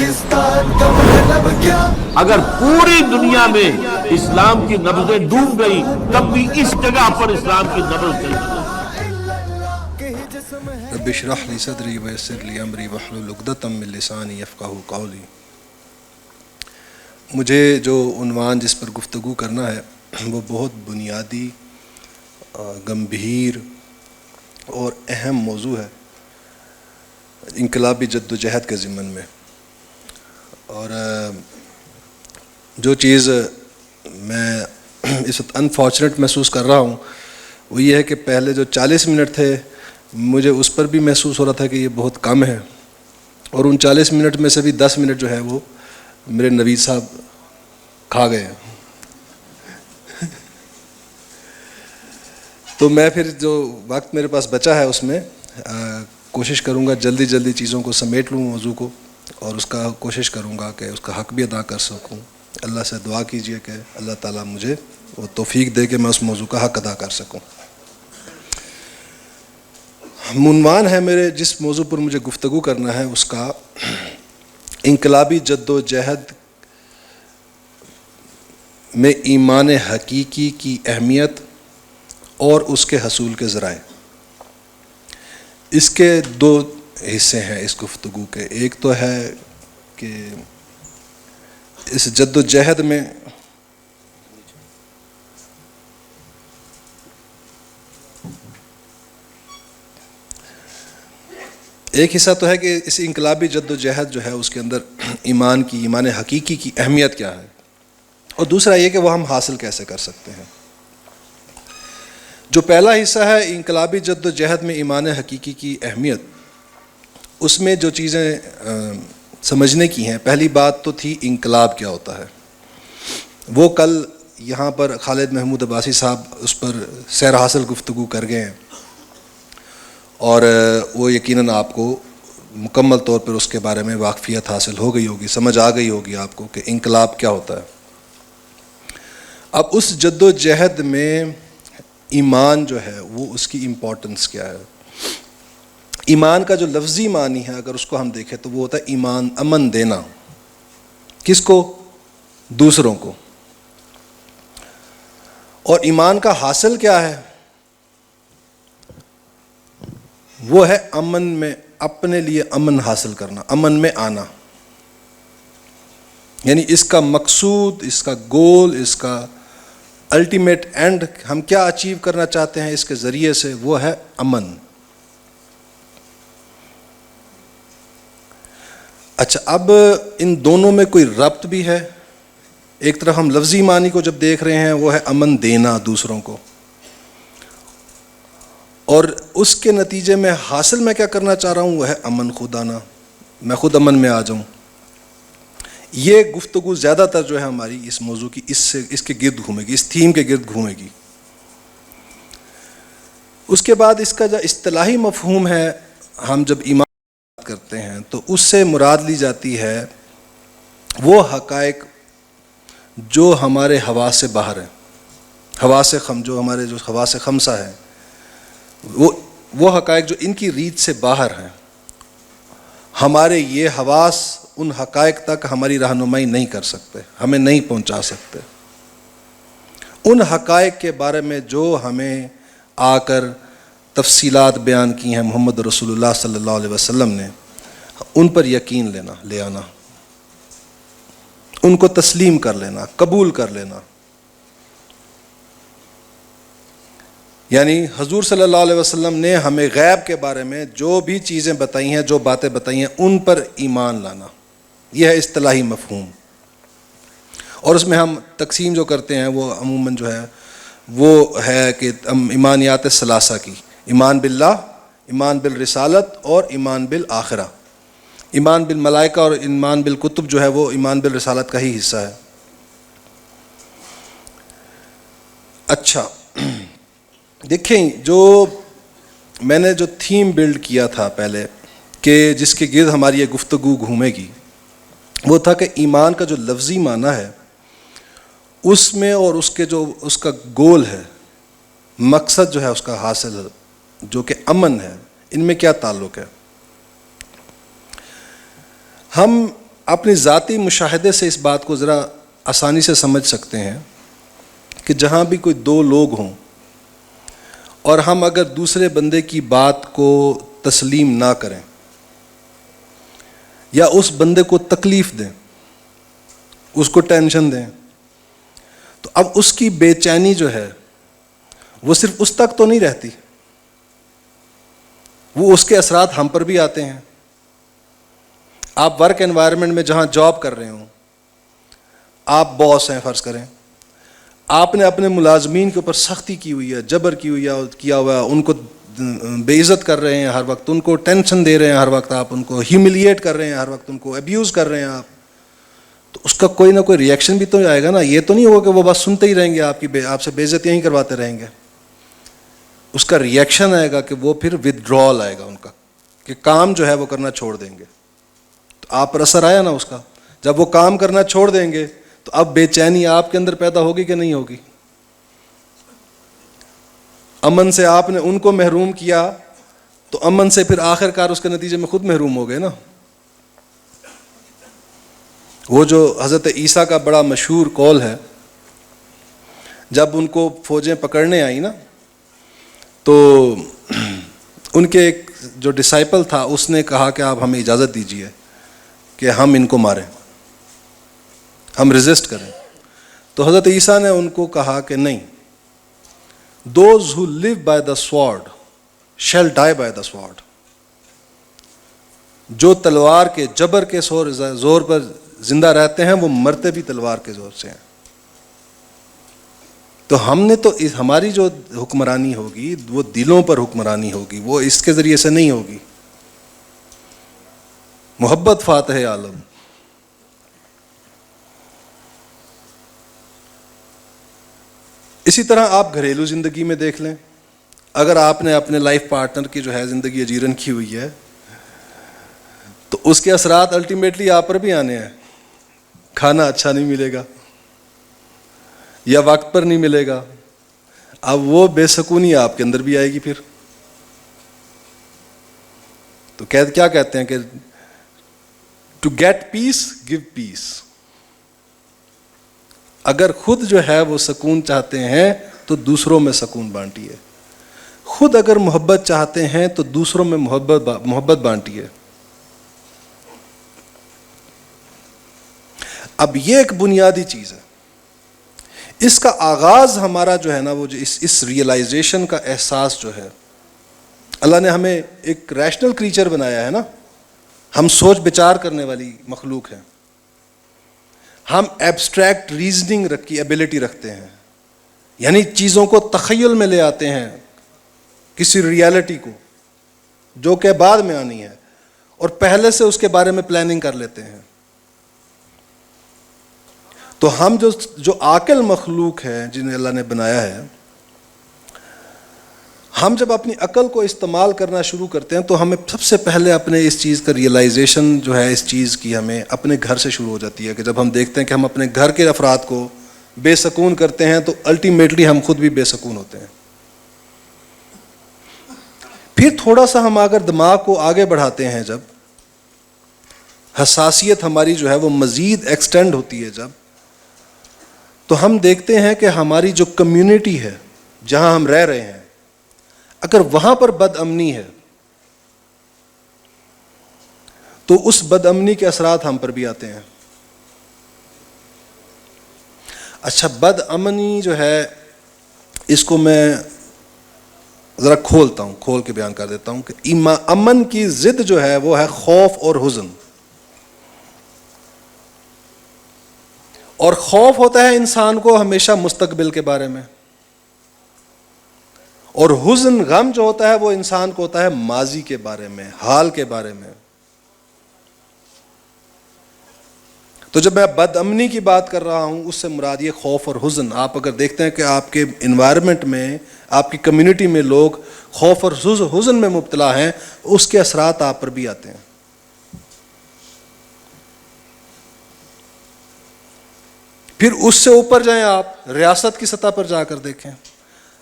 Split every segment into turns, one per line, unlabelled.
پاکستان کا مطلب کیا؟
اگر پوری دنیا میں اسلام کی نبضیں ڈوب گئی تب بھی اس جگہ پر اسلام کی نبض نہیں ڈوبی۔
رب اشرح لی صدری ویسر لی امری واحلل عقدۃ من لسانی یفقہوا قولی۔ مجھے جو عنوان جس پر گفتگو کرنا ہے وہ بہت بنیادی، گمبھیر اور اہم موضوع ہے انقلابی جد و جہد کے ضمن میں۔ اور جو چیز میں اس وقت انفارچونیٹ محسوس کر رہا ہوں وہ یہ ہے کہ پہلے جو 40 منٹ تھے مجھے اس پر بھی محسوس ہو رہا تھا کہ یہ بہت کم ہے، اور ان 40 منٹ میں سے بھی 10 منٹ جو ہے وہ میرے نوید صاحب کھا گئے ہیں۔ تو میں پھر جو وقت میرے پاس بچا ہے اس میں کوشش کروں گا جلدی چیزوں کو سمیٹ لوں موضوع کو، اور اس کا کوشش کروں گا کہ اس کا حق بھی ادا کر سکوں۔ اللہ سے دعا کیجئے کہ اللہ تعالیٰ مجھے وہ توفیق دے کہ میں اس موضوع کا حق ادا کر سکوں۔ عنوان ہے میرے جس موضوع پر مجھے گفتگو کرنا ہے اس کا انقلابی جد و جہد میں ایمان حقیقی کی اہمیت اور اس کے حصول کے ذرائع۔ اس کے دو حصے ہیں اس گفتگو کے۔ ایک تو ہے کہ اس جد و جہد میں ایک حصہ تو ہے کہ اس انقلابی جد و جہد جو ہے اس کے اندر ایمان حقیقی کی اہمیت کیا ہے، اور دوسرا یہ کہ وہ ہم حاصل کیسے کر سکتے ہیں۔ جو پہلا حصہ ہے انقلابی جد و جہد میں ایمان حقیقی کی اہمیت، اس میں جو چیزیں سمجھنے کی ہیں، پہلی بات تو تھی انقلاب کیا ہوتا ہے۔ وہ کل یہاں پر خالد محمود عباسی صاحب اس پر سیر حاصل گفتگو کر گئے ہیں، اور وہ یقیناً آپ کو مکمل طور پر اس کے بارے میں واقفیت حاصل ہو گئی ہوگی، سمجھ آ گئی ہوگی آپ کو کہ انقلاب کیا ہوتا ہے۔ اب اس جد و جہد میں ایمان جو ہے وہ اس کی امپورٹنس کیا ہے۔ ایمان کا جو لفظی معنی ہے اگر اس کو ہم دیکھیں تو وہ ہوتا ہے ایمان، امن دینا۔ کس کو؟ دوسروں کو۔ اور ایمان کا حاصل کیا ہے؟ وہ ہے امن میں، اپنے لیے امن حاصل کرنا، امن میں آنا۔ یعنی اس کا مقصود، اس کا گول، اس کا الٹیمیٹ اینڈ، ہم کیا اچیو کرنا چاہتے ہیں اس کے ذریعے سے، وہ ہے امن۔ اچھا، اب ان دونوں میں کوئی ربط بھی ہے۔ ایک طرف ہم لفظی معنی کو جب دیکھ رہے ہیں وہ ہے امن دینا دوسروں کو، اور اس کے نتیجے میں حاصل میں کیا کرنا چاہ رہا ہوں وہ ہے امن خود آنا، میں خود امن میں آ جاؤں۔ یہ گفتگو زیادہ تر جو ہے ہماری اس موضوع کی اس کے گرد گھومے گی، اس تھیم کے گرد گھومے گی۔ اس کے بعد اس کا جو اصطلاحی مفہوم ہے، ہم جب ایمان بات کرتے ہیں تو اس سے مراد لی جاتی ہے وہ حقائق جو ہمارے حواس سے باہر ہیں، جو ہمارے جو حواس خمسہ ہیں، وہ حقائق جو ان کی ریت سے باہر ہیں۔ ہمارے یہ حواس ان حقائق تک ہماری رہنمائی نہیں کر سکتے، ہمیں نہیں پہنچا سکتے۔ ان حقائق کے بارے میں جو ہمیں آ کر تفصیلات بیان کی ہیں محمد رسول اللہ صلی اللہ علیہ وسلم نے، ان پر یقین لے آنا، ان کو تسلیم کر لینا، قبول کر لینا۔ یعنی حضور صلی اللہ علیہ وسلم نے ہمیں غیب کے بارے میں جو بھی چیزیں بتائی ہیں، جو باتیں بتائی ہیں، ان پر ایمان لانا، یہ ہے اصطلاحی مفہوم۔ اور اس میں ہم تقسیم جو کرتے ہیں وہ عموماً جو ہے وہ ہے کہ ایمانیات ثلاثہ کی، ایمان باللہ، ایمان بالرسالت اور ایمان بالآخرہ۔ ایمان بالملائکہ اور ایمان بالکتب جو ہے وہ ایمان بالرسالت کا ہی حصہ ہے۔ اچھا، دیکھیں، جو میں نے جو تھیم بلڈ کیا تھا پہلے کہ جس کے گرد ہماری یہ گفتگو گھومے گی، وہ تھا کہ ایمان کا جو لفظی معنی ہے اس میں، اور اس کا گول ہے، مقصد جو ہے اس کا حاصل جو کہ امن ہے، ان میں کیا تعلق ہے۔ ہم اپنی ذاتی مشاہدے سے اس بات کو ذرا آسانی سے سمجھ سکتے ہیں کہ جہاں بھی کوئی دو لوگ ہوں اور ہم اگر دوسرے بندے کی بات کو تسلیم نہ کریں یا اس بندے کو تکلیف دیں، اس کو ٹینشن دیں، تو اب اس کی بے چینی جو ہے وہ صرف اس تک تو نہیں رہتی، وہ اس کے اثرات ہم پر بھی آتے ہیں۔ آپ ورک انوائرمنٹ میں جہاں جاب کر رہے ہوں، آپ باس ہیں فرض کریں، آپ نے اپنے ملازمین کے اوپر سختی کی ہوئی ہے، جبر کیا ہوا ہے، ان کو بے عزت کر رہے ہیں ہر وقت، ان کو ٹینشن دے رہے ہیں ہر وقت، آپ ان کو ہیوملیٹ کر رہے ہیں ہر وقت، ان کو ابیوز کر رہے ہیں آپ، تو اس کا کوئی نہ کوئی ری ایکشن بھی تو آئے گا نا۔ یہ تو نہیں ہوگا کہ وہ بس سنتے ہی رہیں گے، آپ سے بے عزتیاں ہی کرواتے رہیں گے۔ اس کا ری ایکشن آئے گا کہ وہ پھر ودڈرال آئے گا ان کا، کہ کام جو ہے وہ کرنا چھوڑ دیں گے۔ تو آپ پر اثر آیا نا اس کا، جب وہ کام کرنا چھوڑ دیں گے تو اب بے چینی آپ کے اندر پیدا ہوگی کہ نہیں ہوگی؟ امن سے آپ نے ان کو محروم کیا تو امن سے پھر آخر کار اس کے نتیجے میں خود محروم ہو گئے نا۔ وہ جو حضرت عیسیٰ کا بڑا مشہور قول ہے، جب ان کو فوجیں پکڑنے آئیں نا تو ان کے ایک جو ڈسائپل تھا اس نے کہا کہ آپ ہمیں اجازت دیجیے کہ ہم ان کو ماریں، ہم ریزسٹ کریں۔ تو حضرت عیسیٰ نے ان کو کہا کہ نہیں، those who live by the sword shall die by the sword۔ جو تلوار کے جبر کے زور پر زندہ رہتے ہیں وہ مرتے بھی تلوار کے زور سے ہیں۔ تو ہم نے تو ہماری جو حکمرانی ہوگی وہ دلوں پر حکمرانی ہوگی، وہ اس کے ذریعے سے نہیں ہوگی۔ محبت فاتح عالم۔ اسی طرح آپ گھریلو زندگی میں دیکھ لیں، اگر آپ نے اپنے لائف پارٹنر کی جو ہے زندگی اجیرن کی ہوئی ہے تو اس کے اثرات الٹیمیٹلی آپ پر بھی آنے ہیں۔ کھانا اچھا نہیں ملے گا یا وقت پر نہیں ملے گا، اب وہ بے سکونی آپ کے اندر بھی آئے گی۔ پھر تو کیا کہتے ہیں کہ ٹو گیٹ پیس گیو پیس۔ اگر خود جو ہے وہ سکون چاہتے ہیں تو دوسروں میں سکون بانٹیے، خود اگر محبت چاہتے ہیں تو دوسروں میں محبت بانٹیے۔ اب یہ ایک بنیادی چیز ہے، اس کا آغاز ہمارا جو ہے نا وہ جو اس ریئلائزیشن کا احساس جو ہے، اللہ نے ہمیں ایک ریشنل کریچر بنایا ہے نا، ہم سوچ بچار کرنے والی مخلوق ہیں، ہم ایبسٹریکٹ ریزننگ کی ایبلٹی رکھتے ہیں، یعنی چیزوں کو تخیل میں لے آتے ہیں، کسی ریالٹی کو جو کہ بعد میں آنی ہے، اور پہلے سے اس کے بارے میں پلاننگ کر لیتے ہیں۔ تو ہم جو عاقل مخلوق ہیں جنہیں اللہ نے بنایا ہے، ہم جب اپنی عقل کو استعمال کرنا شروع کرتے ہیں تو ہمیں سب سے پہلے اپنے اس چیز کا ریئلائزیشن جو ہے اس چیز کی ہمیں اپنے گھر سے شروع ہو جاتی ہے، کہ جب ہم دیکھتے ہیں کہ ہم اپنے گھر کے افراد کو بے سکون کرتے ہیں تو الٹیمیٹلی ہم خود بھی بے سکون ہوتے ہیں۔ پھر تھوڑا سا ہم اگر دماغ کو آگے بڑھاتے ہیں، جب حساسیت ہماری جو ہے وہ مزید ایکسٹینڈ ہوتی ہے، جب تو ہم دیکھتے ہیں کہ ہماری جو کمیونٹی ہے جہاں ہم رہ رہے ہیں، اگر وہاں پر بد امنی ہے تو اس بد امنی کے اثرات ہم پر بھی آتے ہیں۔ اچھا، بد امنی جو ہے اس کو میں ذرا کھول کے بیان کر دیتا ہوں کہ امن کی ضد جو ہے وہ ہے خوف اور حزن۔ اور خوف ہوتا ہے انسان کو ہمیشہ مستقبل کے بارے میں، اور حزن غم جو ہوتا ہے وہ انسان کو ہوتا ہے ماضی کے بارے میں، حال کے بارے میں۔ تو جب میں بد امنی کی بات کر رہا ہوں اس سے مراد یہ خوف اور حزن۔ آپ اگر دیکھتے ہیں کہ آپ کے انوائرمنٹ میں، آپ کی کمیونٹی میں لوگ خوف اور حزن میں مبتلا ہیں، اس کے اثرات آپ پر بھی آتے ہیں۔ پھر اس سے اوپر جائیں، آپ ریاست کی سطح پر جا کر دیکھیں،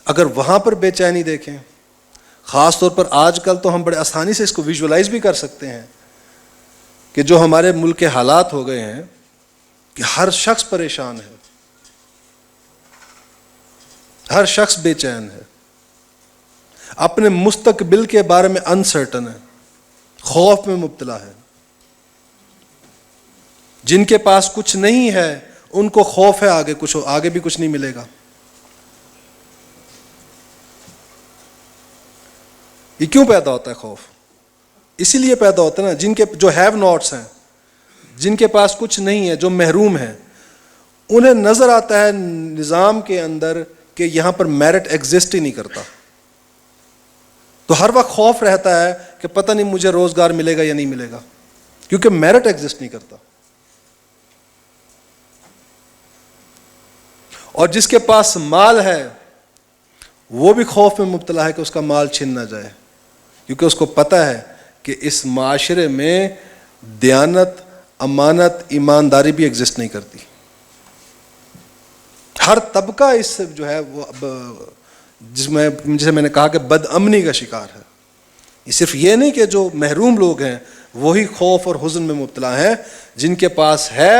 اگر وہاں پر بے چینی دیکھیں، خاص طور پر آج کل تو ہم بڑے آسانی سے اس کو ویژولائز بھی کر سکتے ہیں کہ جو ہمارے ملک کے حالات ہو گئے ہیں کہ ہر شخص پریشان ہے، ہر شخص بے چین ہے، اپنے مستقبل کے بارے میں انسرٹن ہے، خوف میں مبتلا ہے. جن کے پاس کچھ نہیں ہے ان کو خوف ہے آگے بھی کچھ نہیں ملے گا. یہ کیوں پیدا ہوتا ہے خوف؟ اسی لیے پیدا ہوتا ہے نا، جن کے جو ہیو ناٹس ہیں، جن کے پاس کچھ نہیں ہے، جو محروم ہیں، انہیں نظر آتا ہے نظام کے اندر کہ یہاں پر میرٹ ایگزسٹ ہی نہیں کرتا، تو ہر وقت خوف رہتا ہے کہ پتہ نہیں مجھے روزگار ملے گا یا نہیں ملے گا، کیونکہ میرٹ ایگزسٹ نہیں کرتا. اور جس کے پاس مال ہے وہ بھی خوف میں مبتلا ہے کہ اس کا مال چھن نہ جائے، کیونکہ اس کو پتہ ہے کہ اس معاشرے میں دیانت، امانت، ایمانداری بھی ایگزسٹ نہیں کرتی. ہر طبقہ اس سے جو ہے وہ جسے میں نے کہا کہ بد امنی کا شکار ہے. یہ صرف یہ نہیں کہ جو محروم لوگ ہیں وہی خوف اور حزن میں مبتلا ہیں، جن کے پاس ہے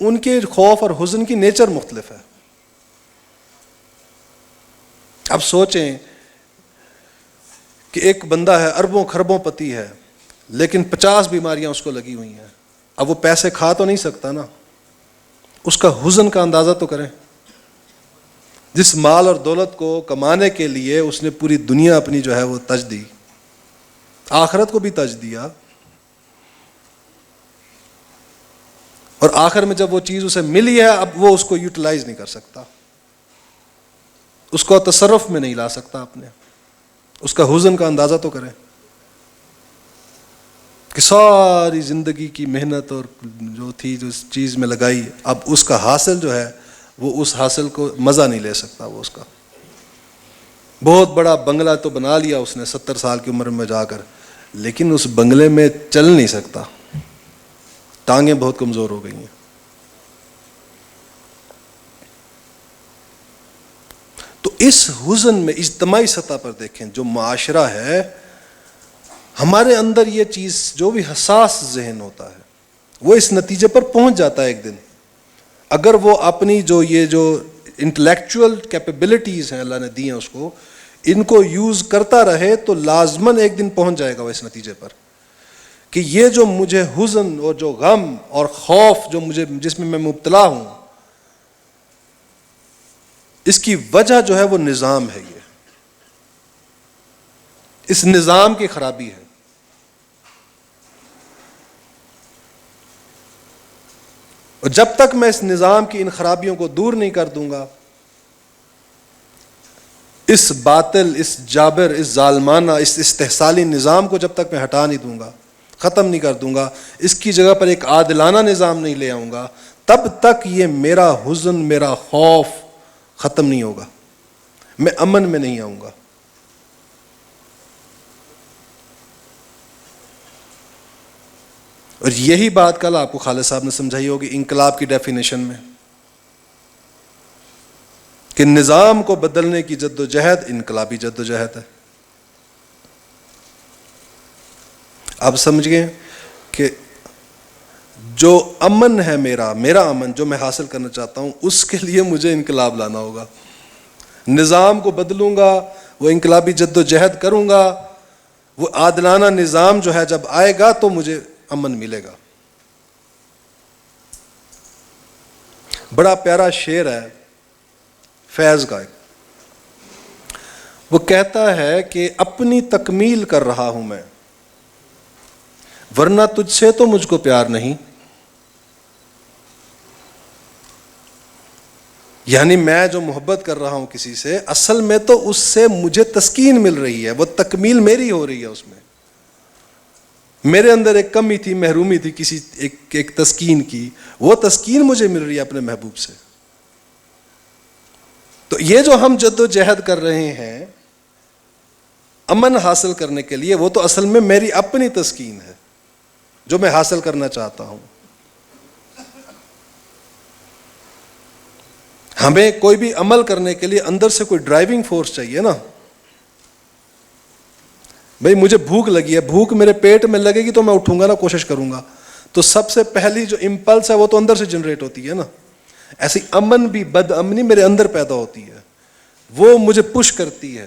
ان کے خوف اور حزن کی نیچر مختلف ہے. اب سوچیں کہ ایک بندہ ہے، اربوں خربوں پتی ہے، لیکن 50 بیماریاں اس کو لگی ہوئی ہیں. اب وہ پیسے کھا تو نہیں سکتا نا، اس کا حزن کا اندازہ تو کریں. جس مال اور دولت کو کمانے کے لیے اس نے پوری دنیا اپنی جو ہے وہ تج دی، آخرت کو بھی تج دیا، اور آخر میں جب وہ چیز اسے ملی ہے اب وہ اس کو یوٹیلائز نہیں کر سکتا، اس کو تصرف میں نہیں لا سکتا اپنے. اس کا حزن کا اندازہ تو کریں کہ ساری زندگی کی محنت اور جو تھی جو اس چیز میں لگائی، اب اس کا حاصل جو ہے وہ اس حاصل کو مزہ نہیں لے سکتا. وہ اس کا بہت بڑا بنگلہ تو بنا لیا اس نے 70 سال کی عمر میں جا کر، لیکن اس بنگلے میں چل نہیں سکتا، ٹانگیں بہت کمزور ہو گئی ہیں. تو اس حزن میں اجتماعی سطح پر دیکھیں جو معاشرہ ہے، ہمارے اندر یہ چیز جو بھی حساس ذہن ہوتا ہے وہ اس نتیجے پر پہنچ جاتا ہے ایک دن، اگر وہ اپنی جو انٹلیکچوئل کیپیبلٹیز ہیں اللہ نے دی ہیں اس کو، ان کو یوز کرتا رہے تو لازماً ایک دن پہنچ جائے گا وہ اس نتیجے پر کہ یہ جو مجھے حزن اور جو غم اور خوف جس میں مبتلا ہوں، اس کی وجہ جو ہے وہ نظام ہے. یہ اس نظام کی خرابی ہے. اور جب تک میں اس نظام کی ان خرابیوں کو دور نہیں کر دوں گا، اس باطل، اس جابر، اس ظالمانہ، اس استحصالی نظام کو جب تک میں ہٹا نہیں دوں گا، ختم نہیں کر دوں گا، اس کی جگہ پر ایک عادلانہ نظام نہیں لے آؤں گا، تب تک یہ میرا حزن، میرا خوف ختم نہیں ہوگا، میں امن میں نہیں آؤں گا. اور یہی بات کل آپ کو خالد صاحب نے سمجھائی ہوگی انقلاب کی ڈیفینیشن میں، کہ نظام کو بدلنے کی جدوجہد انقلابی جدوجہد ہے. آپ سمجھ گئے کہ جو امن ہے میرا امن جو میں حاصل کرنا چاہتا ہوں، اس کے لیے مجھے انقلاب لانا ہوگا. نظام کو بدلوں گا، وہ انقلابی جدوجہد کروں گا، وہ عادلانہ نظام جو ہے جب آئے گا تو مجھے امن ملے گا. بڑا پیارا شعر ہے فیض کا، وہ کہتا ہے کہ اپنی تکمیل کر رہا ہوں میں، ورنہ تجھ سے تو مجھ کو پیار نہیں. یعنی میں جو محبت کر رہا ہوں کسی سے، اصل میں تو اس سے مجھے تسکین مل رہی ہے، وہ تکمیل میری ہو رہی ہے. اس میں میرے اندر ایک کمی تھی، محرومی تھی کسی ایک تسکین کی، وہ تسکین مجھے مل رہی ہے اپنے محبوب سے. تو یہ جو ہم جدوجہد کر رہے ہیں امن حاصل کرنے کے لیے، وہ تو اصل میں میری اپنی تسکین ہے جو میں حاصل کرنا چاہتا ہوں. ہمیں کوئی بھی عمل کرنے کے لیے اندر سے کوئی ڈرائیونگ فورس چاہیے نا. بھئی مجھے بھوک لگی ہے، بھوک میرے پیٹ میں لگے گی تو میں اٹھوں گا نا، کوشش کروں گا. تو سب سے پہلی جو امپلس ہے وہ تو اندر سے جنریٹ ہوتی ہے نا. ایسی امن بھی بد امنی میرے اندر پیدا ہوتی ہے, وہ مجھے پش کرتی ہے,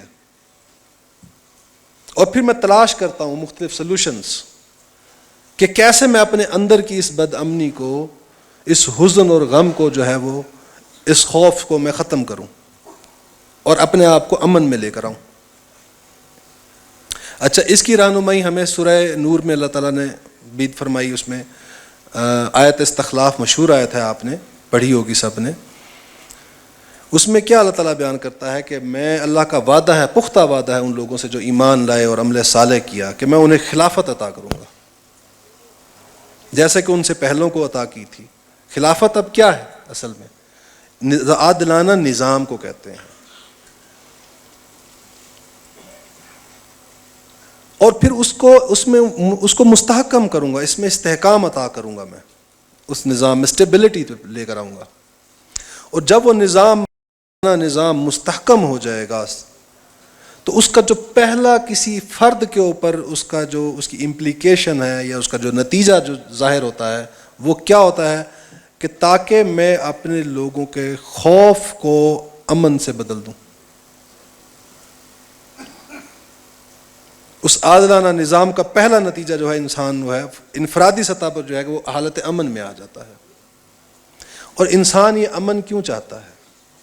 اور پھر میں تلاش کرتا ہوں مختلف سلوشنز کہ کیسے میں اپنے اندر کی اس بد امنی کو, اس حزن اور غم کو جو ہے وہ, اس خوف کو میں ختم کروں اور اپنے آپ کو امن میں لے کر آؤں. اچھا, اس کی رہنمائی ہمیں سورہ نور میں اللہ تعالیٰ نے بھی فرمائی. اس میں آیت استخلاف مشہور آیت ہے, آپ نے پڑھی ہوگی سب نے. اس میں کیا اللہ تعالیٰ بیان کرتا ہے کہ میں, اللہ کا وعدہ ہے, پختہ وعدہ ہے ان لوگوں سے جو ایمان لائے اور عمل صالح کیا, کہ میں انہیں خلافت عطا کروں گا جیسے کہ ان سے پہلوں کو عطا کی تھی. خلافت اب کیا ہے اصل میں؟ عادلانہ نظام کو کہتے ہیں. اور پھر اس کو مستحکم کروں گا, اس میں استحکام عطا کروں گا, میں اس نظام میں اسٹیبلٹی لے کر آؤں گا. اور جب وہ نظام مستحکم ہو جائے گا تو اس کا جو پہلا کسی فرد کے اوپر اس کی امپلیکیشن ہے یا اس کا جو نتیجہ جو ظاہر ہوتا ہے وہ کیا ہوتا ہے کہ تاکہ میں اپنے لوگوں کے خوف کو امن سے بدل دوں. اس عادلانہ نظام کا پہلا نتیجہ جو ہے انسان وہ ہے انفرادی سطح پر جو ہے کہ وہ حالت امن میں آ جاتا ہے. اور انسان یہ امن کیوں چاہتا ہے؟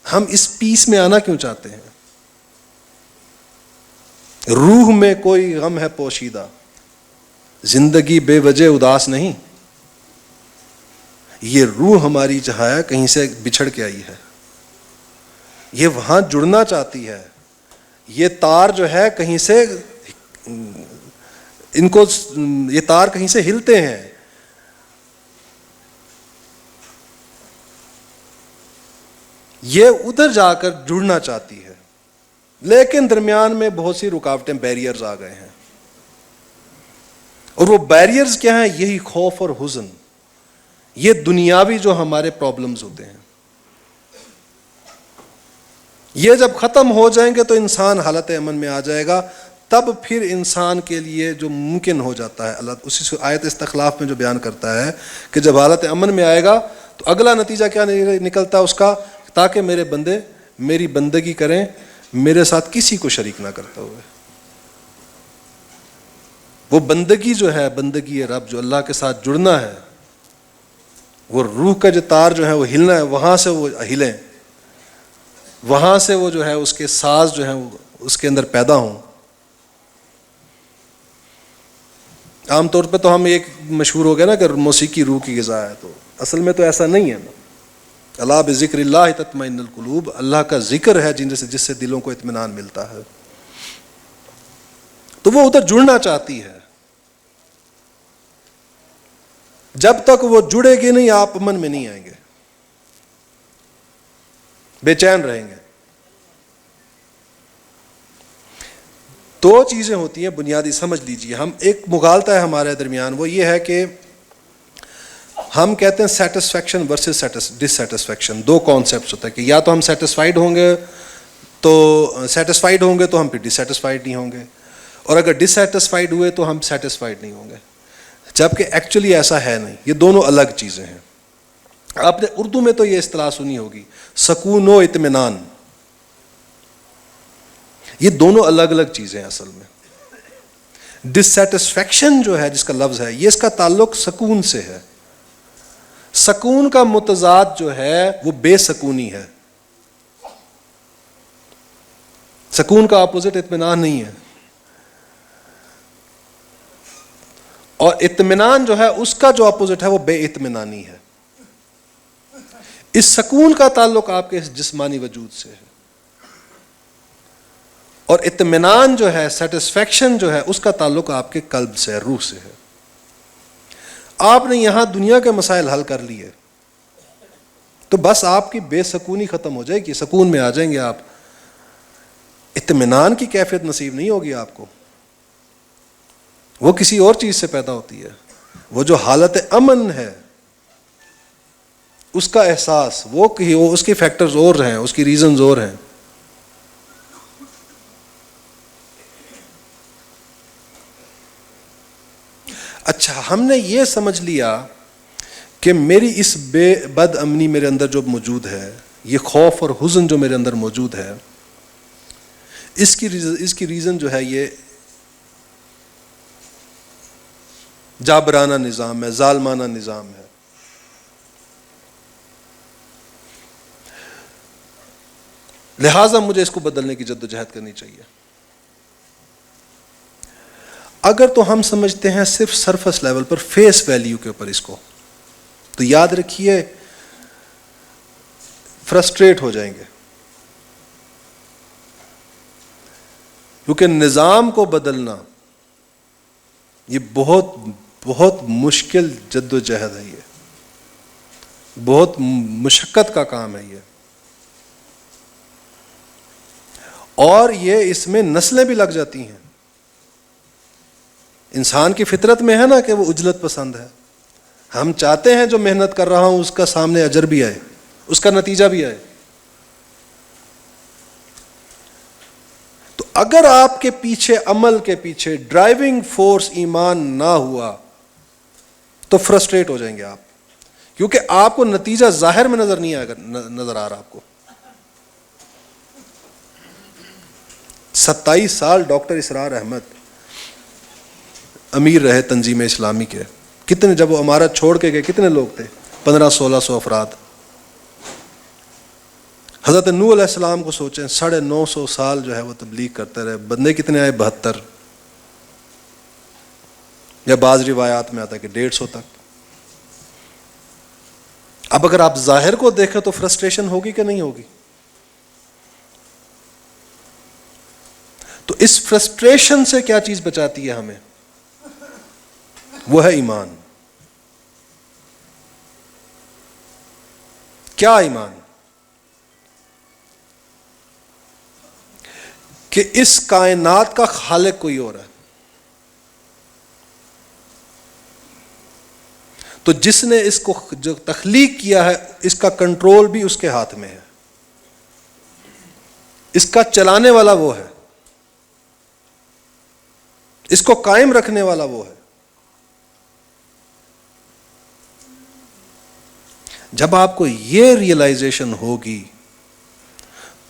ہم اس پیس میں آنا کیوں چاہتے ہیں؟ روح میں کوئی غم ہے پوشیدہ, زندگی بے وجہ اداس نہیں. یہ روح ہماری جہاں ہے کہیں سے بچھڑ کے آئی ہے, یہ وہاں جڑنا چاہتی ہے. یہ تار جو ہے کہیں سے یہ تار کہیں سے ہلتے ہیں. یہ ادھر جا کر جڑنا چاہتی ہے, لیکن درمیان میں بہت سی رکاوٹیں, بیریئرز آ گئے ہیں. اور وہ بیریئرز کیا ہیں؟ یہی خوف اور حزن, یہ دنیاوی جو ہمارے پرابلمز ہوتے ہیں. یہ جب ختم ہو جائیں گے تو انسان حالت امن میں آ جائے گا. تب پھر انسان کے لیے جو ممکن ہو جاتا ہے, اللہ اسی آیت استخلاف میں جو بیان کرتا ہے کہ جب حالت امن میں آئے گا تو اگلا نتیجہ کیا نکلتا ہے اس کا, تاکہ میرے بندے میری بندگی کریں میرے ساتھ کسی کو شریک نہ کرتے ہوئے. وہ بندگی جو ہے, بندگی رب, جو اللہ کے ساتھ جڑنا ہے, وہ روح کا جو تار جو ہے وہ ہلنا ہے, وہاں سے وہ ہلیں, وہاں سے وہ جو ہے اس کے ساز جو ہیں وہ اس کے اندر پیدا ہوں. عام طور پہ تو ہم ایک مشہور ہو گیا نا کہ موسیقی روح کی غذا ہے, تو اصل میں تو ایسا نہیں ہے نا. اللہ بذکر اللہ تطمئن القلوب, اللہ کا ذکر ہے جس سے دلوں کو اطمینان ملتا ہے. تو وہ ادھر جڑنا چاہتی ہے. جب تک وہ جڑے گی نہیں آپ امن میں نہیں آئیں گے, بے چین رہیں گے. دو چیزیں ہوتی ہیں بنیادی, سمجھ لیجئے. ہم ایک مغالطہ ہے ہمارے درمیان, وہ یہ ہے کہ ہم کہتے ہیں سیٹسفیکشن ورسز ڈسسیٹسفیکشن. دو کانسیپٹس ہوتا ہے کہ یا تو ہم سیٹسفائیڈ ہوں گے تو ہم پھر ڈسسیٹسفائیڈ نہیں ہوں گے, اور اگر ڈسسیٹسفائیڈ ہوئے تو ہم سیٹسفائیڈ نہیں ہوں گے. جبکہ ایکچولی ایسا ہے نہیں, یہ دونوں الگ چیزیں ہیں. آپ نے اردو میں تو یہ اصطلاح سنی ہوگی, سکون و اطمینان. یہ دونوں الگ الگ چیزیں ہیں اصل میں. ڈسسیٹسفیکشن جو ہے جس کا لفظ ہے, یہ اس کا تعلق سکون سے ہے. سکون کا متضاد جو ہے وہ بے سکونی ہے. سکون کا اپوزٹ اطمینان نہیں ہے, اور اطمینان جو ہے اس کا جو اپوزٹ ہے وہ بے اطمینانی ہے. اس سکون کا تعلق آپ کے جسمانی وجود سے ہے, اور اطمینان جو ہے, سیٹسفیکشن جو ہے, اس کا تعلق آپ کے قلب سے ہے, روح سے ہے. آپ نے یہاں دنیا کے مسائل حل کر لیے تو بس آپ کی بے سکونی ختم ہو جائے گی, سکون میں آ جائیں گے آپ. اطمینان کی کیفیت نصیب نہیں ہوگی آپ کو, وہ کسی اور چیز سے پیدا ہوتی ہے. وہ جو حالت امن ہے اس کا احساس, وہ اس کے فیکٹرز اور ہیں, اس کی ریزنز اور ہیں. اچھا, ہم نے یہ سمجھ لیا کہ میری اس بد امنی میرے اندر جو موجود ہے، یہ خوف اور حزن جو میرے اندر موجود ہے، اس کی ریزن جو ہے یہ جابرانہ نظام ہے، ظالمانہ نظام ہے. لہٰذا مجھے اس کو بدلنے کی جدوجہد کرنی چاہیے. اگر تو ہم سمجھتے ہیں صرف سرفس لیول پر، فیس ویلیو کے اوپر اس کو، تو یاد رکھیے فرسٹریٹ ہو جائیں گے، کیونکہ نظام کو بدلنا یہ بہت بہت مشکل جدوجہد ہے، یہ بہت مشقت کا کام ہے یہ، اور یہ اس میں نسلیں بھی لگ جاتی ہیں. انسان کی فطرت میں ہے نا کہ وہ عجلت پسند ہے. ہم چاہتے ہیں جو محنت کر رہا ہوں اس کا سامنے اجر بھی آئے، اس کا نتیجہ بھی آئے. تو اگر آپ کے پیچھے، عمل کے پیچھے ڈرائیونگ فورس ایمان نہ ہوا تو فرسٹریٹ ہو جائیں گے آپ، کیونکہ آپ کو نتیجہ ظاہر میں نظر نہیں آئے گا، نظر آ رہا آپ کو. 27 سال ڈاکٹر اسرار احمد امیر رہے تنظیم اسلامی کے. کتنے، جب وہ امارت چھوڑ کے گئے کتنے لوگ تھے؟ 1500-1600 افراد. حضرت نوح علیہ السلام کو سوچیں، 950 سال جو ہے وہ تبلیغ کرتے رہے، بندے کتنے آئے؟ 72، یا بعض روایات میں آتا ہے کہ 150 تک. اب اگر آپ ظاہر کو دیکھیں تو فرسٹریشن ہوگی کہ نہیں ہوگی؟ تو اس فرسٹریشن سے کیا چیز بچاتی ہے ہمیں؟ وہ ہے ایمان. کیا ایمان؟ کہ اس کائنات کا خالق کوئی اور ہے. تو جس نے اس کو جو تخلیق کیا ہے، اس کا کنٹرول بھی اس کے ہاتھ میں ہے، اس کا چلانے والا وہ ہے، اس کو قائم رکھنے والا وہ ہے. جب آپ کو یہ ریئلائزیشن ہوگی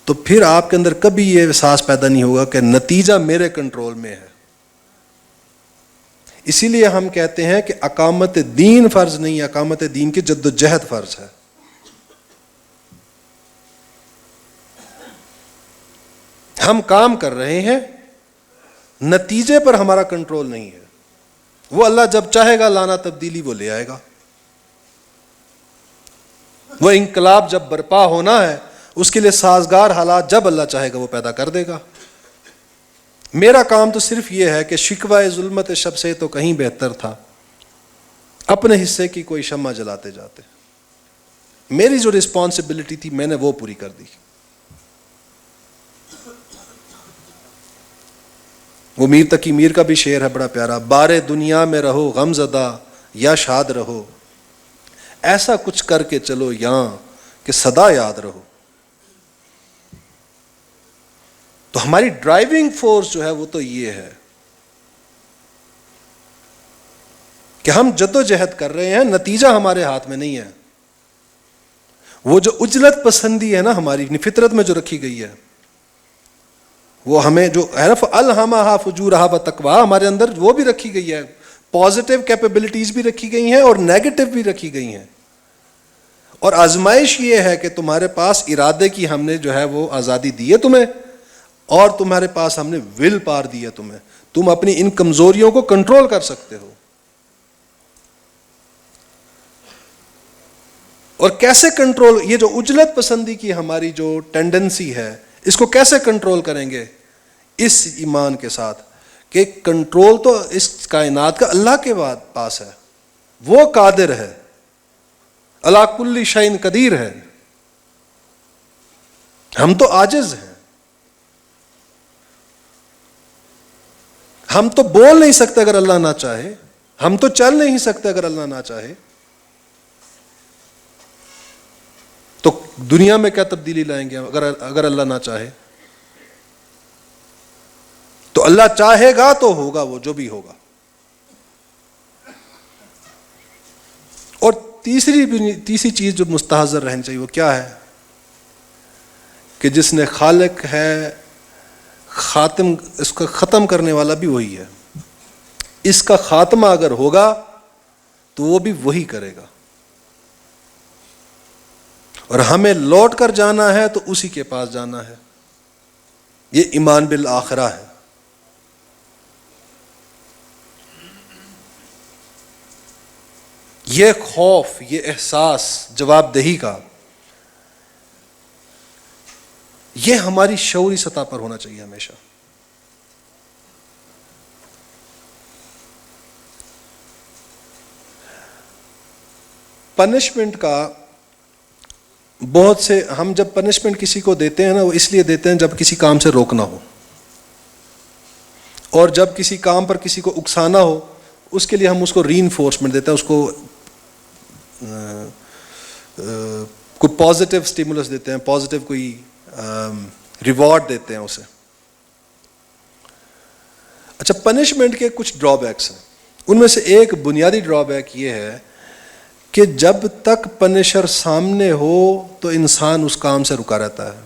تو پھر آپ کے اندر کبھی یہ احساس پیدا نہیں ہوگا کہ نتیجہ میرے کنٹرول میں ہے. اسی لیے ہم کہتے ہیں کہ اقامت دین فرض نہیں ہے، اقامت دین کی جدوجہد فرض ہے. ہم کام کر رہے ہیں، نتیجے پر ہمارا کنٹرول نہیں ہے. وہ اللہ جب چاہے گا لانا تبدیلی وہ لے آئے گا. وہ انقلاب جب برپا ہونا ہے، اس کے لیے سازگار حالات جب اللہ چاہے گا وہ پیدا کر دے گا. میرا کام تو صرف یہ ہے کہ شکوہ ظلمت شب سے تو کہیں بہتر تھا، اپنے حصے کی کوئی شمع جلاتے جاتے. میری جو رسپانسبلٹی تھی میں نے وہ پوری کر دی. وہ میر تقی میر کا بھی شعر ہے بڑا پیارا، بارے دنیا میں رہو غم زدہ یا شاد رہو، ایسا کچھ کر کے چلو یہاں کہ سدا یاد رہو. تو ہماری ڈرائیونگ فورس جو ہے وہ تو یہ ہے کہ ہم جدوجہد کر رہے ہیں، نتیجہ ہمارے ہاتھ میں نہیں ہے. وہ جو عجلت پسندی ہے نا ہماری فطرت میں جو رکھی گئی ہے، وہ ہمیں جو حرف الہمہا فجورہا و تقواہا ہمارے اندر وہ بھی رکھی گئی ہے. پازیٹیو کیپیبلٹیز بھی رکھی گئی ہیں اور نیگیٹو بھی رکھی گئی ہیں. اور آزمائش یہ ہے کہ تمہارے پاس ارادے کی ہم نے جو ہے وہ آزادی دی ہے تمہیں، اور تمہارے پاس ہم نے ول پار دی ہے تمہیں. تم اپنی ان کمزوریوں کو کنٹرول کر سکتے ہو. اور کیسے کنٹرول؟ یہ جو عجلت پسندی کی ہماری جو ٹینڈنسی ہے، اس کو کیسے کنٹرول کریں گے؟ اس ایمان کے ساتھ کہ کنٹرول تو اس کائنات کا اللہ کے پاس ہے، وہ قادر ہے، علی کل شیء قدیر ہے. ہم تو عاجز ہیں، ہم تو بول نہیں سکتے اگر اللہ نہ چاہے، ہم تو چل نہیں سکتے اگر اللہ نہ چاہے. تو دنیا میں کیا تبدیلی لائیں گے اگر اللہ نہ چاہے؟ تو اللہ چاہے گا تو ہوگا وہ جو بھی ہوگا. تیسری چیز جو مستحضر رہنی چاہیے وہ کیا ہے کہ جس نے خالق ہے اس کا ختم کرنے والا بھی وہی ہے. اس کا خاتمہ اگر ہوگا تو وہ بھی وہی کرے گا, اور ہمیں لوٹ کر جانا ہے تو اسی کے پاس جانا ہے. یہ ایمان بالآخرہ ہے. یہ خوف, یہ احساس جواب دہی کا, یہ ہماری شعوری سطح پر ہونا چاہیے ہمیشہ. پنشمنٹ کا بہت سے, ہم جب پنشمنٹ کسی کو دیتے ہیں نا, وہ اس لیے دیتے ہیں جب کسی کام سے روکنا ہو, اور جب کسی کام پر کسی کو اکسانا ہو اس کے لیے ہم اس کو ری انفورسمنٹ دیتے ہیں, اس کو کوئی پازیٹیو اسٹیمولس دیتے ہیں, پازیٹیو کوئی ریوارڈ دیتے ہیں اسے. اچھا, پنشمنٹ کے کچھ ڈرا بیکس ہیں. ان میں سے ایک بنیادی ڈرا بیک یہ ہے کہ جب تک پنشر سامنے ہو تو انسان اس کام سے رکا رہتا ہے.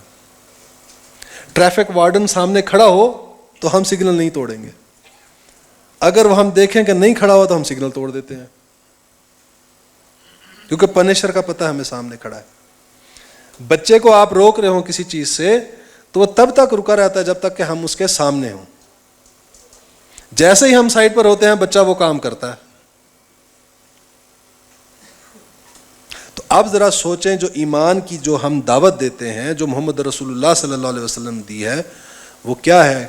ٹریفک وارڈن سامنے کھڑا ہو تو ہم سگنل نہیں توڑیں گے, اگر وہ ہم دیکھیں کہ نہیں کھڑا ہوا تو ہم سگنل توڑ دیتے ہیں, کیونکہ پنشر کا پتہ ہمیں سامنے کھڑا ہے. بچے کو آپ روک رہے ہوں کسی چیز سے تو وہ تب تک رکا رہتا ہے جب تک کہ ہم اس کے سامنے ہوں. جیسے ہی ہم سائڈ پر ہوتے ہیں بچہ وہ کام کرتا ہے. تو اب ذرا سوچیں, جو ایمان کی جو ہم دعوت دیتے ہیں, جو محمد رسول اللہ صلی اللہ علیہ وسلم نے دی ہے, وہ کیا ہے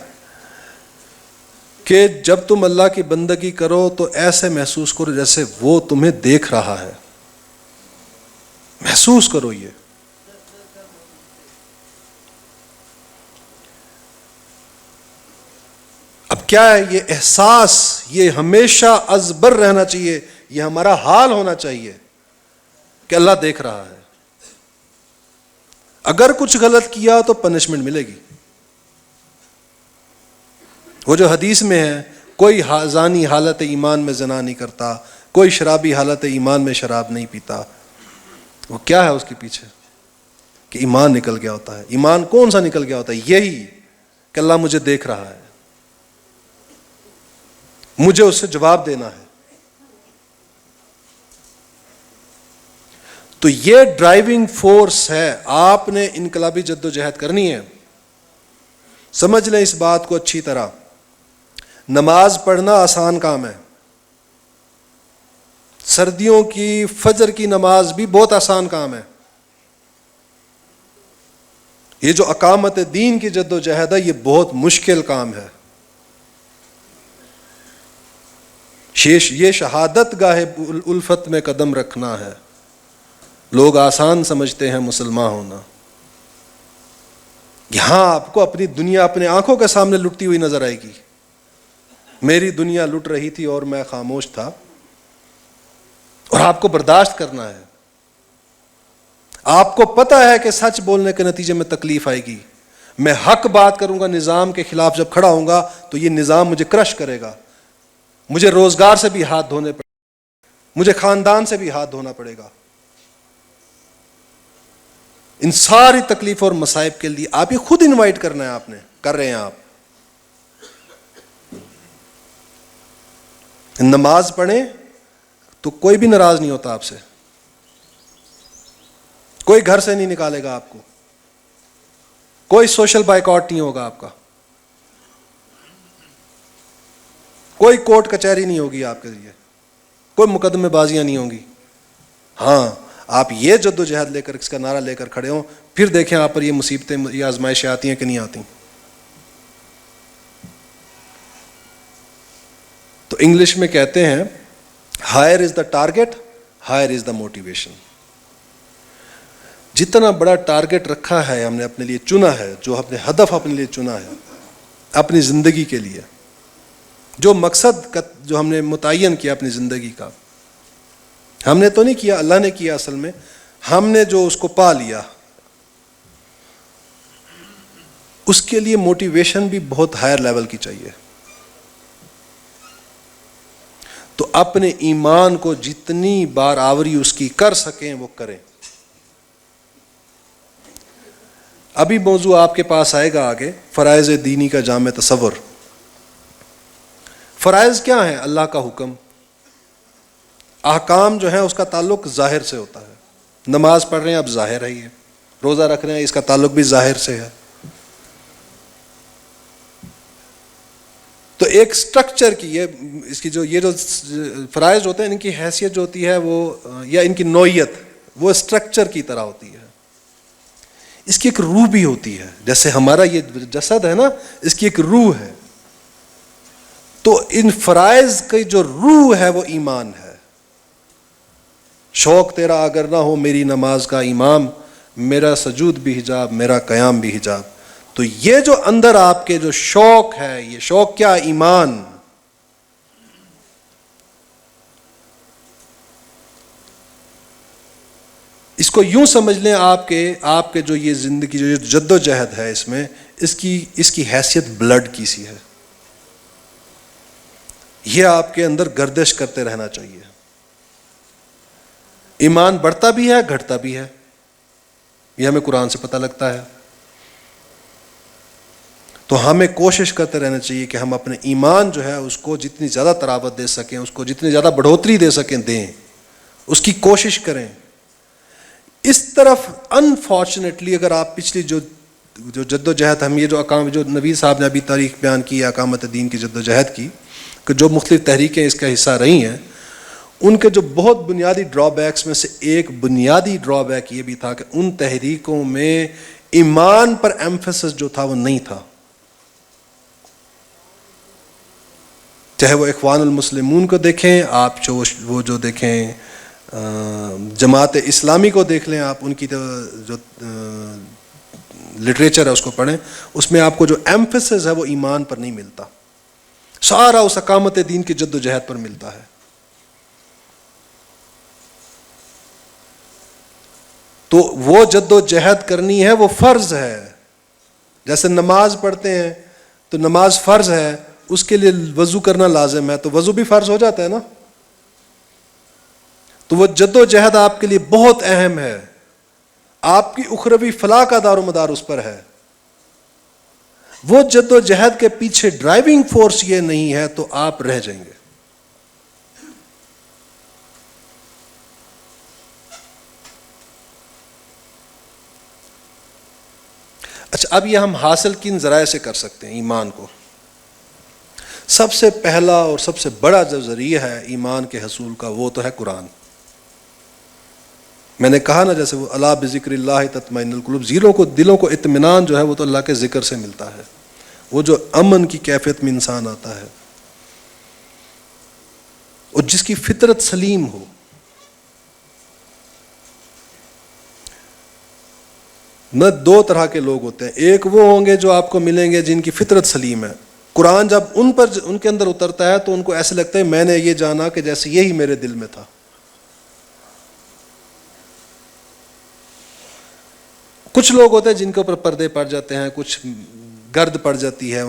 کہ جب تم اللہ کی بندگی کرو تو ایسے محسوس کرو جیسے وہ تمہیں دیکھ رہا ہے. محسوس کرو. یہ اب کیا ہے, یہ احساس یہ ہمیشہ ازبر رہنا چاہیے, یہ ہمارا حال ہونا چاہیے کہ اللہ دیکھ رہا ہے. اگر کچھ غلط کیا تو پنشمنٹ ملے گی. وہ جو حدیث میں ہے, کوئی زانی حالت ایمان میں زنا نہیں کرتا, کوئی شرابی حالت ایمان میں شراب نہیں پیتا. وہ کیا ہے اس کے پیچھے کہ ایمان نکل گیا ہوتا ہے. ایمان کون سا نکل گیا ہوتا ہے؟ یہی کہ اللہ مجھے دیکھ رہا ہے, مجھے اس سے جواب دینا ہے. تو یہ ڈرائیونگ فورس ہے. آپ نے انقلابی جدوجہد کرنی ہے. سمجھ لیں اس بات کو اچھی طرح. نماز پڑھنا آسان کام ہے. سردیوں کی فجر کی نماز بھی بہت آسان کام ہے. یہ جو اقامت دین کی جدوجہد ہے یہ بہت مشکل کام ہے. یہ شہادت گاہ الفت میں قدم رکھنا ہے. لوگ آسان سمجھتے ہیں مسلمان ہونا. یہاں آپ کو اپنی دنیا اپنے آنکھوں کے سامنے لٹتی ہوئی نظر آئے گی. میری دنیا لٹ رہی تھی اور میں خاموش تھا, اور آپ کو برداشت کرنا ہے. آپ کو پتہ ہے کہ سچ بولنے کے نتیجے میں تکلیف آئے گی. میں حق بات کروں گا, نظام کے خلاف جب کھڑا ہوں گا تو یہ نظام مجھے کرش کرے گا. مجھے روزگار سے بھی ہاتھ دھونے پڑے گا, مجھے خاندان سے بھی ہاتھ دھونا پڑے گا. ان ساری تکلیف اور مصائب کے لیے آپ یہ خود انوائٹ کرنا ہے. آپ نے کر رہے ہیں. آپ نماز پڑھیں تو کوئی بھی ناراض نہیں ہوتا آپ سے, کوئی گھر سے نہیں نکالے گا آپ کو, کوئی سوشل بائیکاٹ نہیں ہوگا آپ کا, کوئی کورٹ کچہری نہیں ہوگی آپ کے لیے, کوئی مقدمے بازیاں نہیں ہوں گی. ہاں, آپ یہ جدوجہد لے کر, اس کا نعرہ لے کر کھڑے ہوں, پھر دیکھیں آپ پر یہ مصیبتیں, یہ آزمائشیں آتی ہیں کہ نہیں آتی. تو انگلش میں کہتے ہیں higher is the target, higher is the motivation. جتنا بڑا ٹارگیٹ رکھا ہے ہم نے اپنے لیے چنا ہے, جو اپنے ہدف اپنے لیے چنا ہے اپنی زندگی کے لیے, جو مقصد کا جو ہم نے متعین کیا اپنی زندگی کا, ہم نے تو نہیں کیا, اللہ نے کیا. اصل میں ہم نے جو اس کو پا لیا, اس کے لیے موٹیویشن بھی بہت ہائر لیول کی چاہیے. تو اپنے ایمان کو جتنی بار آوری اس کی کر سکیں وہ کریں. ابھی موضوع آپ کے پاس آئے گا آگے، فرائض دینی کا جامع تصور. فرائض کیا ہیں؟ اللہ کا حکم. احکام جو ہیں اس کا تعلق ظاہر سے ہوتا ہے. نماز پڑھ رہے ہیں اب ظاہر ہے، یہ روزہ رکھ رہے ہیں اس کا تعلق بھی ظاہر سے ہے. تو ایک سٹرکچر کی یہ جو فرائض ہوتے ہیں ان کی حیثیت جو ہوتی ہے وہ یا ان کی نوعیت وہ سٹرکچر کی طرح ہوتی ہے. اس کی ایک روح بھی ہوتی ہے، جیسے ہمارا یہ جسد ہے نا، اس کی ایک روح ہے. تو ان فرائض کی جو روح ہے وہ ایمان ہے. شوق تیرا اگر نہ ہو میری نماز کا امام، میرا سجود بھی حجاب میرا قیام بھی حجاب. تو یہ جو اندر آپ کے جو شوق ہے، یہ شوق کیا؟ ایمان. اس کو یوں سمجھ لیں، آپ کے جو یہ زندگی جو جد و جہد ہے اس کی حیثیت بلڈ کی سی ہے. یہ آپ کے اندر گردش کرتے رہنا چاہیے. ایمان بڑھتا بھی ہے گھٹتا بھی ہے، یہ ہمیں قرآن سے پتہ لگتا ہے. تو ہمیں کوشش کرتے رہنا چاہیے کہ ہم اپنے ایمان جو ہے اس کو جتنی زیادہ تراوت دے سکیں، اس کو جتنی زیادہ بڑھوتری دے سکیں دیں، اس کی کوشش کریں. اس طرف انفارچونیٹلی اگر آپ پچھلی جو جد و جہد ہم یہ جو نوید صاحب نے ابھی تاریخ بیان کی اقامت دین کی جد و جہد کی، کہ جو مختلف تحریکیں اس کا حصہ رہی ہیں، ان کے جو بہت بنیادی ڈرا بیکس میں سے ایک بنیادی ڈرا بیک یہ بھی تھا کہ ان تحریکوں میں ایمان پر ایمفیسس جو تھا وہ نہیں تھا. چاہے وہ اخوان المسلمون کو دیکھیں آپ، وہ جو دیکھیں جماعت اسلامی کو دیکھ لیں آپ، ان کی جو لٹریچر ہے اس کو پڑھیں، اس میں آپ کو جو ایمفیسس ہے وہ ایمان پر نہیں ملتا، سارا اس اقامت دین کی جد و جہد پر ملتا ہے. تو وہ جد و جہد کرنی ہے، وہ فرض ہے. جیسے نماز پڑھتے ہیں تو نماز فرض ہے، اس کے لیے وضو کرنا لازم ہے، تو وضو بھی فرض ہو جاتا ہے نا. تو وہ جد و جہد آپ کے لیے بہت اہم ہے. آپ کی اخروی فلاح کا دار و مدار اس پر ہے. وہ جد و جہد کے پیچھے ڈرائیونگ فورس یہ نہیں ہے تو آپ رہ جائیں گے. اچھا، اب یہ ہم حاصل کن ذرائع سے کر سکتے ہیں ایمان کو؟ سب سے پہلا اور سب سے بڑا جو ذریعہ ہے ایمان کے حصول کا وہ تو ہے قرآن. میں نے کہا نا، جیسے وہ الا بذکر اللہ تطمئن القلوب، دلوں کو اطمینان جو ہے وہ تو اللہ کے ذکر سے ملتا ہے. وہ جو امن کی کیفیت میں انسان آتا ہے اور جس کی فطرت سلیم ہو. نہ دو طرح کے لوگ ہوتے ہیں، ایک وہ ہوں گے جو آپ کو ملیں گے جن کی فطرت سلیم ہے. قرآن جب ان کے اندر اترتا ہے تو ان کو ایسے لگتا ہے میں نے یہ جانا کہ جیسے یہی میرے دل میں تھا. کچھ لوگ ہوتے ہیں جن کے اوپر پردے پڑ جاتے ہیں، کچھ گرد پڑ جاتی ہے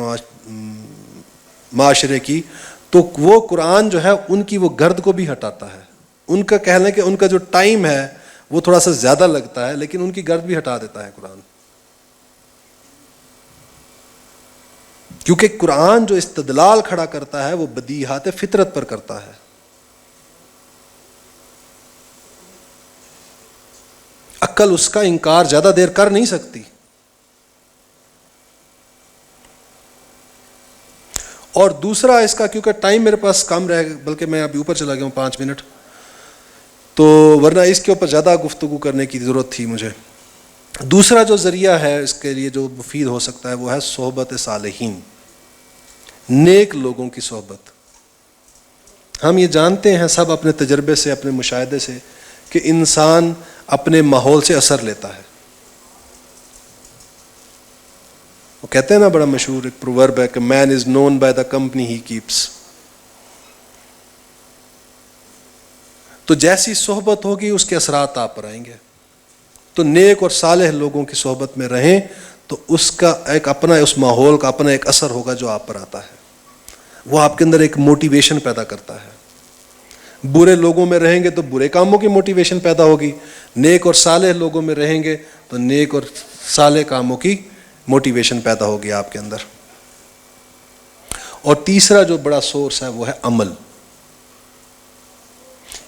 معاشرے کی، تو وہ قرآن جو ہے ان کی وہ گرد کو بھی ہٹاتا ہے. ان کا کہہ لیں کہ ان کا جو ٹائم ہے وہ تھوڑا سا زیادہ لگتا ہے، لیکن ان کی گرد بھی ہٹا دیتا ہے قرآن. کیونکہ قرآن جو استدلال کھڑا کرتا ہے وہ بدیہات فطرت پر کرتا ہے. عقل اس کا انکار زیادہ دیر کر نہیں سکتی. اور دوسرا اس کا، کیونکہ ٹائم میرے پاس کم رہے گا، بلکہ میں ابھی اوپر چلا گیا ہوں 5 منٹ، تو ورنہ اس کے اوپر زیادہ گفتگو کرنے کی ضرورت تھی مجھے. دوسرا جو ذریعہ ہے اس کے لیے جو مفید ہو سکتا ہے وہ ہے صحبت صالحین، نیک لوگوں کی صحبت. ہم یہ جانتے ہیں سب اپنے تجربے سے، اپنے مشاہدے سے، کہ انسان اپنے ماحول سے اثر لیتا ہے. وہ کہتے ہیں نا، بڑا مشہور ایک پروورب ہے کہ man is known by the company he keeps. تو جیسی صحبت ہوگی اس کے اثرات آپ پر آئیں گے. تو نیک اور صالح لوگوں کی صحبت میں رہیں تو اس کا ایک اپنا، اس ماحول کا اپنا ایک اثر ہوگا جو آپ پر آتا ہے. وہ آپ کے اندر ایک موٹیویشن پیدا کرتا ہے. برے لوگوں میں رہیں گے تو برے کاموں کی موٹیویشن پیدا ہوگی، نیک اور صالح لوگوں میں رہیں گے تو نیک اور صالح کاموں کی موٹیویشن پیدا ہوگی آپ کے اندر۔ اور تیسرا جو بڑا سورس ہے وہ ہے عمل۔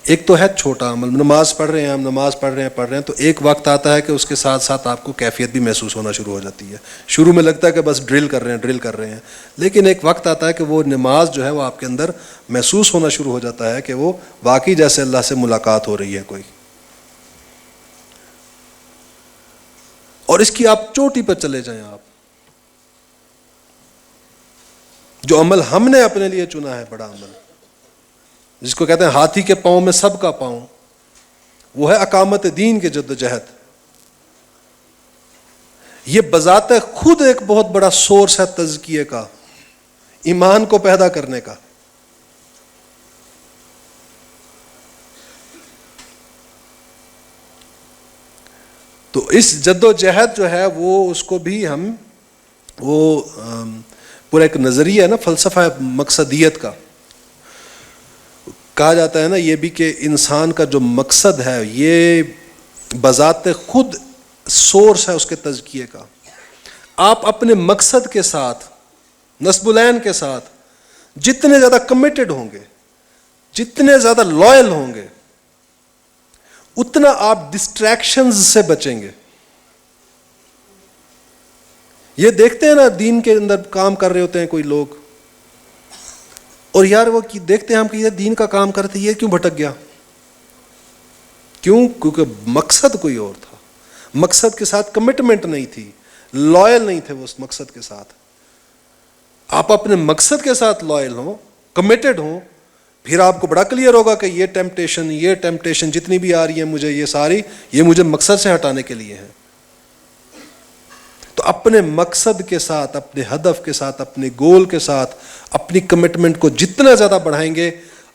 ایک تو ہے چھوٹا عمل، نماز پڑھ رہے ہیں ہم، نماز پڑھ رہے ہیں تو ایک وقت آتا ہے کہ اس کے ساتھ ساتھ آپ کو کیفیت بھی محسوس ہونا شروع ہو جاتی ہے۔ شروع میں لگتا ہے کہ بس ڈرل کر رہے ہیں، لیکن ایک وقت آتا ہے کہ وہ نماز جو ہے وہ آپ کے اندر محسوس ہونا شروع ہو جاتا ہے کہ وہ واقعی جیسے اللہ سے ملاقات ہو رہی ہے کوئی۔ اور اس کی آپ چوٹی پر چلے جائیں، آپ جو عمل ہم نے اپنے لیے چنا ہے، بڑا عمل جس کو کہتے ہیں ہاتھی کے پاؤں میں سب کا پاؤں، وہ ہے اقامت دین کے جدوجہد۔ یہ بذات خود ایک بہت بڑا سورس ہے تزکیے کا، ایمان کو پیدا کرنے کا۔ تو اس جدوجہد جو ہے وہ اس کو بھی ہم پورا ایک نظریہ ہے نا، فلسفہ مقصدیت کا کہا جاتا ہے نا یہ بھی، کہ انسان کا جو مقصد ہے یہ بذات خود سورس ہے اس کے تزکیے کا۔ آپ اپنے مقصد کے ساتھ، نصب العین کے ساتھ جتنے زیادہ کمیٹڈ ہوں گے، جتنے زیادہ لائل ہوں گے، اتنا آپ ڈسٹریکشنز سے بچیں گے۔ یہ دیکھتے ہیں نا دین کے اندر کام کر رہے ہوتے ہیں کوئی لوگ، اور یار وہ دیکھتے ہیں ہم کہ یہ دین کا کام کرتے یہ کیوں بھٹک گیا؟ کیوں؟ کیونکہ مقصد کوئی اور تھا، مقصد کے ساتھ کمٹمنٹ نہیں تھی، لائل نہیں تھے وہ اس مقصد کے ساتھ۔ آپ اپنے مقصد کے ساتھ لائل ہوں، کمیٹڈ ہوں، پھر آپ کو بڑا کلیئر ہوگا کہ یہ ٹیمپٹیشن جتنی بھی آ رہی ہے مجھے، یہ ساری یہ مجھے مقصد سے ہٹانے کے لیے ہیں۔ تو اپنے مقصد کے ساتھ، اپنے ہدف کے ساتھ، اپنے گول کے ساتھ اپنی کمٹمنٹ کو جتنا زیادہ بڑھائیں گے،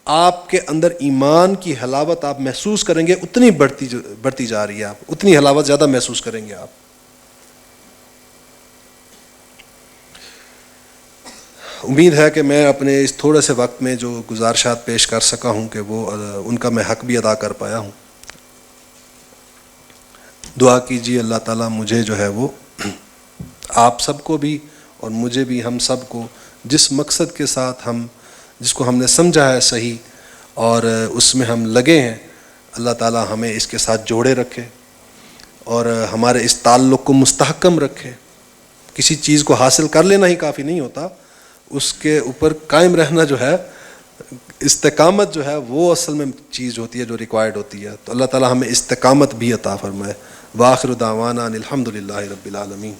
آپ کے اندر ایمان کی حلاوت آپ محسوس کریں گے، اتنی بڑھتی جا رہی ہے، آپ اتنی حلاوت زیادہ محسوس کریں گے آپ۔ امید ہے کہ میں اپنے اس تھوڑے سے وقت میں جو گزارشات پیش کر سکا ہوں کہ وہ ان کا میں حق بھی ادا کر پایا ہوں۔ دعا کیجیے اللہ تعالیٰ مجھے جو ہے وہ آپ سب کو بھی اور مجھے بھی، ہم سب کو جس مقصد کے ساتھ جس کو ہم نے سمجھا ہے صحیح اور اس میں ہم لگے ہیں، اللہ تعالیٰ ہمیں اس کے ساتھ جوڑے رکھے اور ہمارے اس تعلق کو مستحکم رکھے۔ کسی چیز کو حاصل کر لینا ہی کافی نہیں ہوتا، اس کے اوپر قائم رہنا جو ہے، استقامت جو ہے وہ اصل میں چیز ہوتی ہے جو ریکوائرڈ ہوتی ہے۔ تو اللہ تعالیٰ ہمیں استقامت بھی عطا فرمائے۔ وآخر دعوانا ان الحمد للہ رب العالمین۔